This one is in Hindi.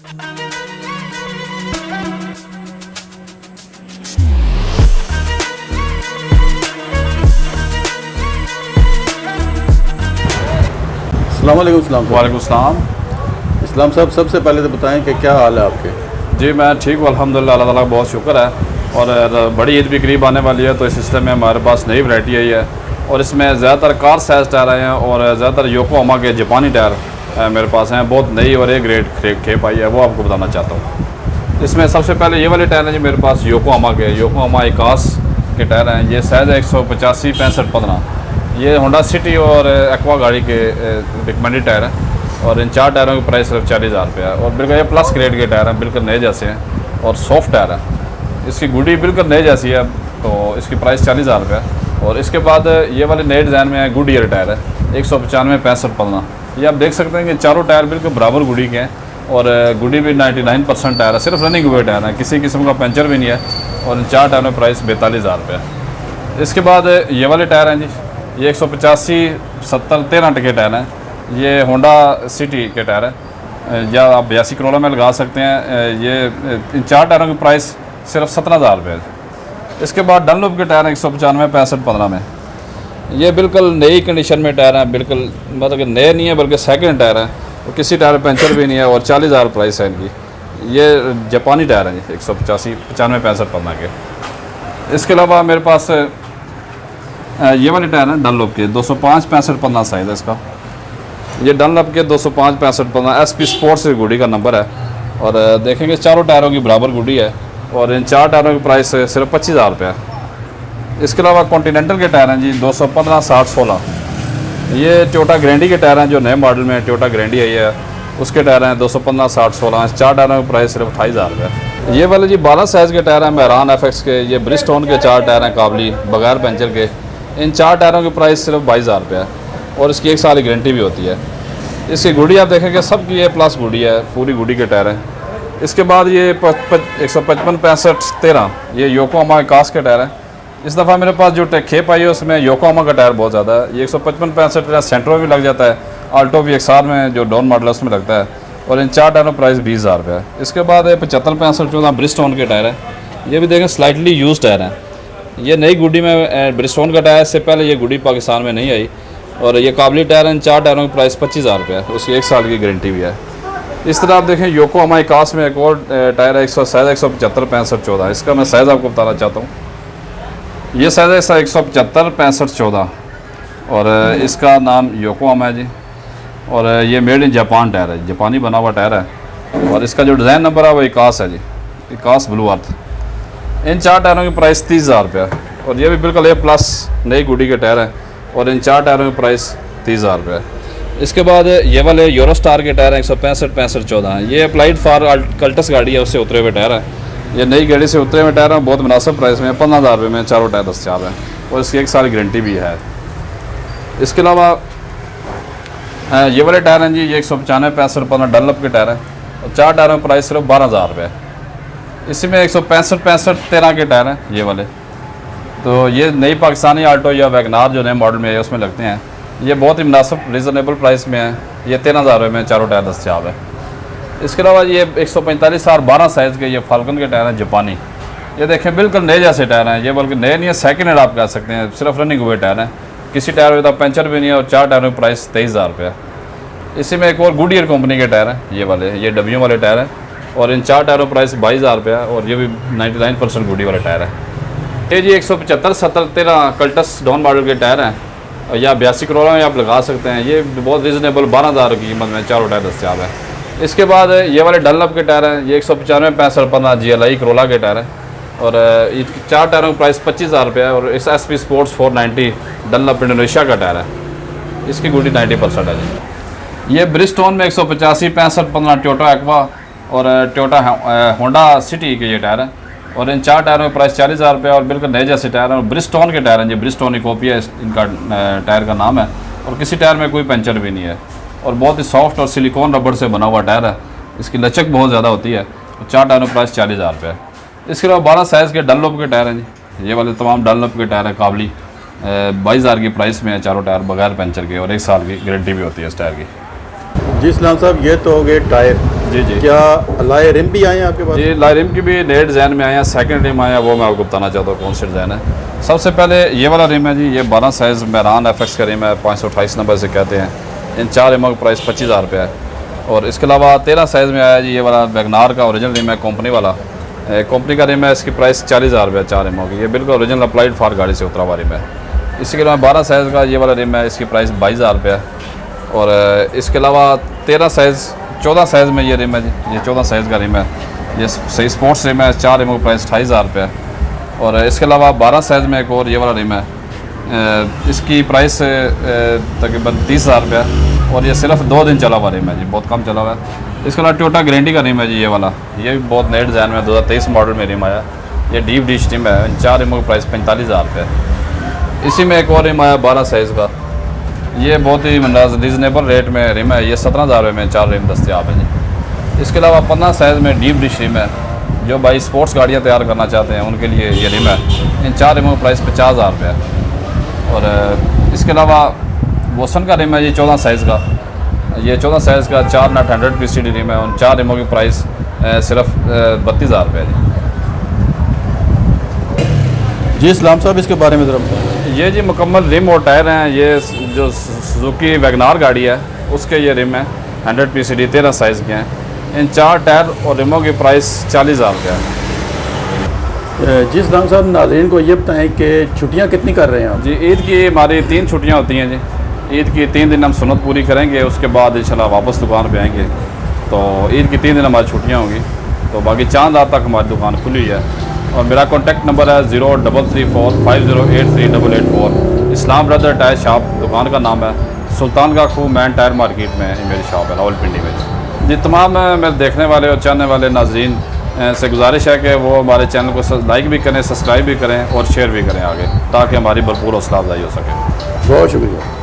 अस्सलामुअलैकुम। वालेकुम सलाम। इस्लाम साहब, सबसे पहले तो बताएं कि क्या हाल है आपके? जी मैं ठीक हूँ अल्हम्दुलिल्लाह, अल्लाह ताला का बहुत शुक्र है। और बड़ी ईद भी करीब आने वाली है, तो इस सिलसिले में हमारे पास नई वैरायटी आई है और इसमें ज़्यादातर कार साइज़ टायर आए हैं और ज़्यादातर योकोहामा के जापानी टायर मेरे पास हैं। बहुत नई और एक ग्रेड खेप आई है, वो आपको बताना चाहता हूँ। इसमें सबसे पहले ये वाले टायर हैं जी मेरे पास योकोहामा इकास के टायर हैं। ये साइज़ है 185 65 15। ये होंडा सिटी और एक्वा गाड़ी के रिकमेंडेड टायर हैं और इन 4 टायरों की प्राइस सिर्फ 40,000 रुपये है। और बिल्कुल ये प्लस ग्रेड के टायर हैं, बिल्कुल नए जैसे हैं और सॉफ्ट टायर है। इसकी गुडी बिल्कुल नए जैसी है, तो इसकी प्राइस 40,000 रुपये है। और इसके बाद ये वाले नए डिज़ाइन में है गुड ईयर टायर है 195 65 15। ये आप देख सकते हैं कि चारों टायर बिल्कुल बराबर गुडी के हैं और गुडी भी 99% टायर है, सिर्फ रनिंग हुए टायर हैं, किसी किस्म का पंचर भी नहीं है। और इन 4 टायरों में प्राइस 42,000 रुपये है। इसके बाद ये वाले टायर हैं जी, ये 185 70 13 टके टायर हैं। ये होंडा सिटी के टायर है, या आप 82 करोला में लगा सकते हैं। ये इन 4 टायरों की प्राइस सिर्फ 17,000 रुपये है। इसके बाद डनलोप के टायर हैं 195 65 15 में। ये बिल्कुल नई कंडीशन में टायर हैं, बिल्कुल मतलब कि नए नहीं है बल्कि सेकंड टायर है और किसी टायर पंचर भी नहीं है और 40,000 प्राइस है इनकी। ये जापानी टायर हैं 185 95 65 15 के। इसके अलावा मेरे पास ये वाले टायर हैं डनलोप के 205 65 15 साइज़ है इसका। ये डनलोप के 205 65 15 SP स्पोर्ट्स गुडी का नंबर है। और देखेंगे चारों टायरों की बराबर गुडी है और इन 4 टायरों की प्राइस सिर्फ 25,000 रुपये है। इसके अलावा कॉन्टीनेंटल के टायर हैं जी 215 60 16। ये टोयोटा ग्रैंडी के टायर हैं, जो नए मॉडल में टोयोटा ग्रैंडी आई है उसके टायर हैं 215 60 16। इस 4 टायरों की प्राइस सिर्फ 28,000 रुपये है। ये वाले जी 12 साइज़ के टायर हैं मेहरान FX के। ये ब्रिजस्टोन के 4 टायर हैं काबली बगैर पंचर के। इन 4 टायरों की प्राइस सिर्फ 22,000 रुपये है और इसकी 1 साल की गारंटी भी होती है। इसकी गुडी आप देखेंगे सबकी ये प्लस गुडी है, पूरी गुडी के टायर हैं। इसके बाद ये 155 65 13 ये योकोहामा इकास के टायर हैं। इस दफ़ा मेरे पास जो खेप आई है उसमें योकोहामा का टायर बहुत ज़्यादा है। ये 155 65 सेंट्रो में लग जाता है, आल्टो भी XR में जो डाउन मॉडल है उसमें लगता है। और इन 4 टायरों प्राइस 20,000 रुपये है। इसके बाद 75 65 14 ब्रिजस्टोन के टायर है। ये भी देखें स्लाइटली यूज टायर हैं। ये नई गुडी में ब्रिजस्टोन का टायर, इससे पहले ये गुडी पाकिस्तान में नहीं आई। और ये काबली टायर इन 4 टायरों की प्राइस 25,000 रुपये है, उसकी 1 साल की गारंटी भी है। इस तरह आप देखें योकोहामा इकास में एक और टायर है 175 65 14। इसका मैं साइज़ आपको बताना चाहता हूँ। ये साइज़ है 175 65 14 और इसका नाम योकोहामा है जी। और ये मेड इन जापान टायर है, जापानी बना हुआ टायर है। और इसका जो डिज़ाइन नंबर है वो इकास है जी, इकास ब्लू अर्थ। इन 4 टायरों की प्राइस 30,000 रुपये है और ये भी बिल्कुल A+ नई गुडी के टायर है और इन 4 टायरों की प्राइस 30,000 रुपये है। इसके बाद ये वाले यूरो स्टार के टायर हैं 165 65 14। ये अप्लाइड फॉर कल्टस गाड़ी है, उससे उतरे हुए टायर हैं। ये नई गाड़ी से उतरे हुए टायर हैं, बहुत मुनासिब प्राइस में 15,000 रुपये में चारों टायर दस्तियाब हैं और इसकी 1 साल की गारंटी भी है। इसके अलावा ये वाले टायर हैं जी, ये 195 65 15 डनलोप के टायर हैं और 4 टायरों की प्राइस सिर्फ 12,000 रुपये है। इसी में 165 65 13 के टायर हैं ये वाले। तो ये नई पाकिस्तानी आल्टो या वैगनार जो नए मॉडल में है उसमें लगते हैं। ये बहुत ही मुनासिब रीज़नेबल प्राइस में है। ये 13,000 रुपये में चारों टायर दस्तियाब है। इसके अलावा ये 145 और 12 साइज़ के ये फाल्कन के टायर हैं जापानी। ये देखें बिल्कुल नए जैसे टायर हैं, ये बल्कि नए नहीं है, सेकेंड हैंड आप कह सकते हैं, सिर्फ रनिंग हुए टायर हैं, किसी टायर में तो पंचर भी नहीं है और 4 टायरों की प्राइस 23,000 रुपये है। इसी में एक और गुड ईयर कंपनी के टायर हैं ये वाले, ये W वाले टायर हैं और इन 4 टायरों की प्राइस 22,000 रुपये है और ये भी 99% गुडी वाले टायर है। ये जी 175 70 13 कल्टस डाउन मॉडल के टायर हैं या 82 करोला में आप लगा सकते हैं। ये बहुत रीज़नेबल 12,000 की कीमत में चारों टायर दस्तियाब है। इसके बाद ये वाले डनलोप के टायर हैं, ये 195 65 15 GLI करोला के टायर हैं और 4 टायरों की प्राइस 25,000 रुपये है और इस SP स्पोर्ट्स 490 डनलोप इंडोनेशिया का टायर है, इसकी गुडी 90% है जी। ये ब्रिजस्टोन में 185 65 15 टोयोटा एक्वा और टोयोटा होंडा सिटी के ये टायर हैं और इन 4 टायरों की प्राइस 40,000 रुपये और बिल्कुल नए जैसे टायर हैं और ब्रिजस्टोन के टायर हैं जी, ब्रिजस्टोन इकोपिया इनका टायर का नाम है और किसी टायर में कोई पंचर भी नहीं है और बहुत ही सॉफ्ट और सिलिकॉन रबड़ से बना हुआ टायर है। इसकी लचक बहुत ज़्यादा होती है और 4 टायरों की प्राइस 40,000 रुपये है। इसके अलावा 12 साइज़ के डनलोप के टायर हैं जी, ये वाले तमाम डनलोप के टायर हैं काबली 22,000 की प्राइस में है चारों टायर बगैर पंचर के और 1 साल की गारंटी भी होती है इस टायर की। जी इस्लाम साहब, ये तो हो गए टायर। जी जी। क्या अलाय रिम भी आए हैं आपके पास? ये लाइम की भी नए डिज़ाइन में आए हैं, सेकंड रिम आया, वो मैं आपको बताना चाहता हूँ कौन से डिज़ाइन है। सबसे पहले ये वाला रिम है जी, ये 12 साइज़ मेरान FX का रिम है, 528 नंबर से कहते हैं। इन 4 रिमों का प्राइस 25,000 रुपये है। और इसके अलावा 13 साइज़ में आया जी, ये वाला वैगनार का ओरिजिनल रिम है, कंपनी वाला, कंपनी का रिम है। इसकी प्राइस 40,000 रुपये है 4 रिमों की। ये बिल्कुल ओरिजिनल अप्लाइड फार गाड़ी से उतरा हुआ रिम है। इसके अलावा 12 साइज़ का ये वाला रिम है, इसकी प्राइस 22,000 रुपये है। और इसके अलावा 14 साइज़ में ये रिम है जी, ये 14 साइज़ का रिम है, ये सही स्पोर्ट्स रिम है। 4 रिमों का प्राइस 28,000 रुपये है। और इसके अलावा 12 साइज़ में एक और ये वाला रिम है, इसकी प्राइस तकरीबन 30,000 रुपये है। और ये सिर्फ 2 दिन चला हुआ रिम है जी, बहुत कम चला हुआ है। इसके अलावा टोयोटा गारंटी का रिम है जी, ये वाला, ये भी बहुत नए डिज़ाइन में 2023 मॉडल में रिम आया। ये डीप डिश रिम है। इन 4 रिमों का प्राइस 45,000 रुपये है। इसी में एक और रिम आया 12 साइज़ का, ये बहुत ही रीज़नेबल रेट में रिम है। ये 17,000 रुपये में 4 रिम दस्तियाब है जी। इसके अलावा 15 साइज़ में डीप डिश रिम है, जो भाई स्पोर्ट्स गाड़ियाँ तैयार करना चाहते हैं उनके लिए ये रिम है। इन 4 रिमों का प्राइस 50,000 रुपये है। और इसके अलावा वोसन का रिम है ये 14 साइज़ का, ये 14 साइज़ का 4 नट 100 PCD रिम है। उन 4 रिमों की प्राइस सिर्फ 32,000 रुपये है जी इस्लाम साहब, इसके बारे में ज़रा बताएं। जी। ये जी मुकम्मल रिम और टायर हैं। ये जो सुजुकी वैगनार गाड़ी है उसके ये रिम है, 100 PCD 13 साइज़ के हैं। इन 4 टायर और रिमों की प्राइस 40,000 रुपये है। जी इस्लाम साहब, नाज़रीन को ये बताएं कि छुट्टियाँ कितनी कर रहे हैं आप? जी ईद की हमारी 3 छुट्टियाँ होती हैं जी। ईद की 3 दिन हम सुन्नत पूरी करेंगे, उसके बाद इंशाल्लाह वापस दुकान पे आएंगे। तो ईद की 3 दिन हमारी छुट्टियाँ होंगी। तो बाकी चांद रात तक हमारी दुकान खुली हुई है। और मेरा कॉन्टैक्ट नंबर है 0334508884। इस्लाम ब्रदर टायर शॉप दुकान का नाम है। सुल्तान का खूह मैन टायर मार्केट में मेरी शॉप है, रावलपिंडी में जी। तमाम मेरे देखने वाले और चाहने वाले नाज़रीन से गुजारिश है कि वो हमारे चैनल को लाइक भी करें, सब्सक्राइब भी करें और शेयर भी करें आगे, ताकि हमारी भरपूर हौसला अफजाई हो सके। बहुत शुक्रिया।